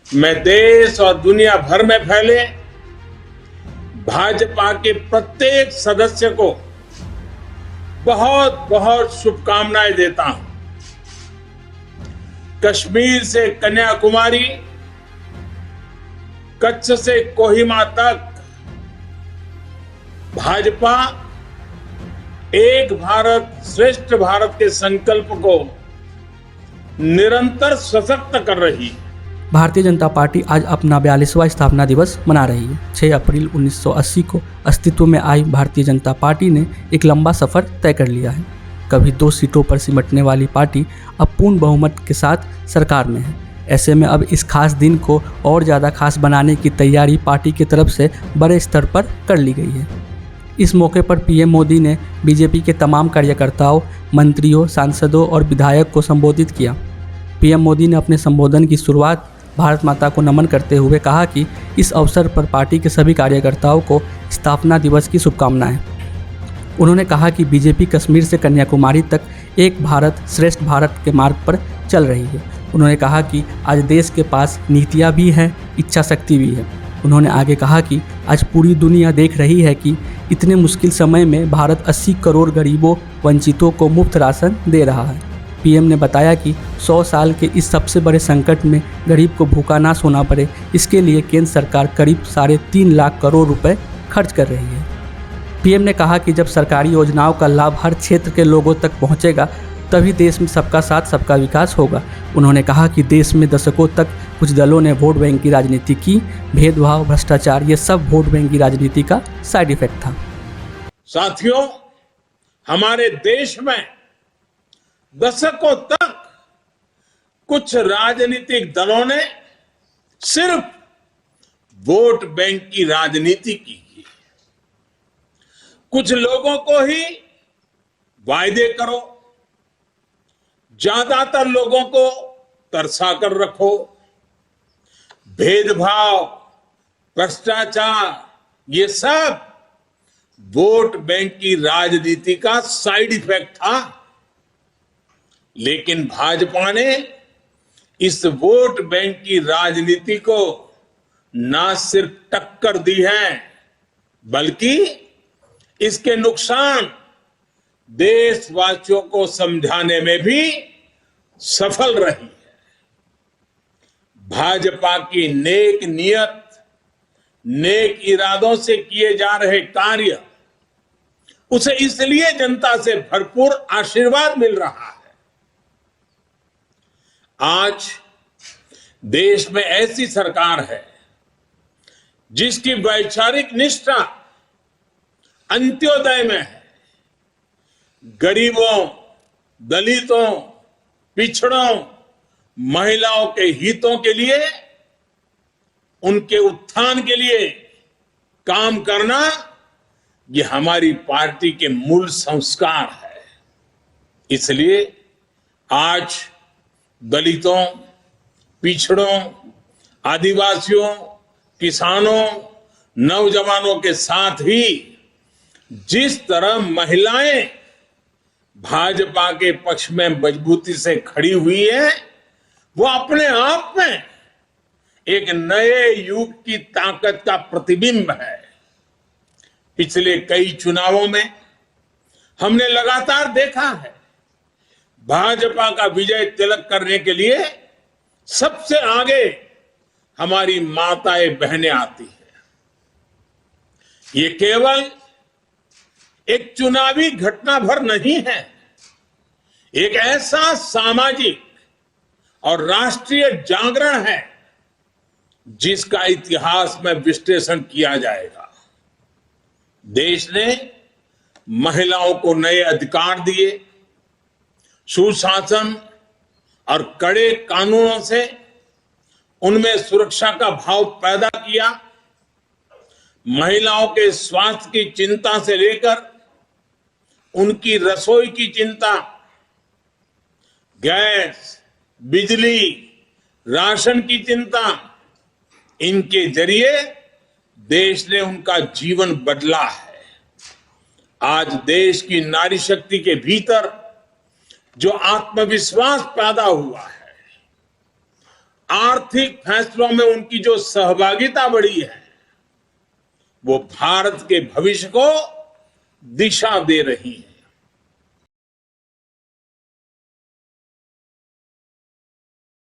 मैं देश और दुनिया भर में फैले भाजपा के प्रत्येक सदस्य को बहुत बहुत शुभकामनाएं देता हूं। कश्मीर से कन्याकुमारी, कच्छ से कोहिमा तक भाजपा एक भारत श्रेष्ठ भारत के संकल्प को निरंतर सशक्त कर रही है। भारतीय जनता पार्टी आज अपना 42वां स्थापना दिवस मना रही है। 6 अप्रैल 1980 को अस्तित्व में आई भारतीय जनता पार्टी ने एक लंबा सफर तय कर लिया है। कभी 2 सीटों पर सिमटने वाली पार्टी अब पूर्ण बहुमत के साथ सरकार में है। ऐसे में अब इस खास दिन को और ज़्यादा खास बनाने की तैयारी पार्टी की तरफ से बड़े स्तर पर कर ली गई है। इस मौके पर पीएम मोदी ने बीजेपी के तमाम कार्यकर्ताओं, मंत्रियों, सांसदों और विधायक को संबोधित किया। पीएम मोदी ने अपने संबोधन की शुरुआत भारत माता को नमन करते हुए कहा कि इस अवसर पर पार्टी के सभी कार्यकर्ताओं को स्थापना दिवस की शुभकामनाएं। उन्होंने कहा कि बीजेपी कश्मीर से कन्याकुमारी तक एक भारत श्रेष्ठ भारत के मार्ग पर चल रही है। उन्होंने कहा कि आज देश के पास नीतियां भी हैं, इच्छा शक्ति भी है। उन्होंने आगे कहा कि आज पूरी दुनिया देख रही है कि इतने मुश्किल समय में भारत 80 करोड़ गरीबों, वंचितों को मुफ्त राशन दे रहा है। पीएम ने बताया कि 100 साल के इस सबसे बड़े संकट में गरीब को भूखा ना सोना पड़े, इसके लिए केंद्र सरकार करीब 3.5 लाख करोड़ रुपए खर्च कर रही है। पीएम ने कहा कि जब सरकारी योजनाओं का लाभ हर क्षेत्र के लोगों तक पहुंचेगा, तभी देश में सबका साथ सबका विकास होगा। उन्होंने कहा कि देश में दशकों तक कुछ दलों ने वोट बैंक की राजनीति की। भेदभाव, भ्रष्टाचार, ये सब वोट बैंक की राजनीति का साइड इफेक्ट था। साथियों, हमारे देश में दशकों तक कुछ राजनीतिक दलों ने सिर्फ वोट बैंक की राजनीति की। कुछ लोगों को ही वायदे करो, ज्यादातर लोगों को तरसा कर रखो। भेदभाव, भ्रष्टाचार, ये सब वोट बैंक की राजनीति का साइड इफेक्ट था। लेकिन भाजपा ने इस वोट बैंक की राजनीति को ना सिर्फ टक्कर दी है, बल्कि इसके नुकसान देशवासियों को समझाने में भी सफल रही है। भाजपा की नेक नियत, नेक इरादों से किए जा रहे कार्य, उसे इसलिए जनता से भरपूर आशीर्वाद मिल रहा है। आज देश में ऐसी सरकार है जिसकी वैचारिक निष्ठा अंत्योदय में है। गरीबों, दलितों, पिछड़ों, महिलाओं के हितों के लिए, उनके उत्थान के लिए काम करना, ये हमारी पार्टी के मूल संस्कार है। इसलिए आज दलितों, पिछड़ों, आदिवासियों, किसानों, नौजवानों के साथ ही जिस तरह महिलाएं भाजपा के पक्ष में मजबूती से खड़ी हुई है, वो अपने आप में एक नए युग की ताकत का प्रतिबिंब है। पिछले कई चुनावों में हमने लगातार देखा है, भाजपा का विजय तिलक करने के लिए सबसे आगे हमारी माताएं बहनें आती है। ये केवल एक चुनावी घटना भर नहीं है, एक ऐसा सामाजिक और राष्ट्रीय जागरण है जिसका इतिहास में विश्लेषण किया जाएगा। देश ने महिलाओं को नए अधिकार दिए, सुशासन और कड़े कानूनों से उनमें सुरक्षा का भाव पैदा किया। महिलाओं के स्वास्थ्य की चिंता से लेकर उनकी रसोई की चिंता, गैस, बिजली, राशन की चिंता, इनके जरिए देश ने उनका जीवन बदला है। आज देश की नारी शक्ति के भीतर जो आत्मविश्वास पैदा हुआ है, आर्थिक फैसलों में उनकी जो सहभागिता बढ़ी है वो भारत के भविष्य को दिशा दे रही है।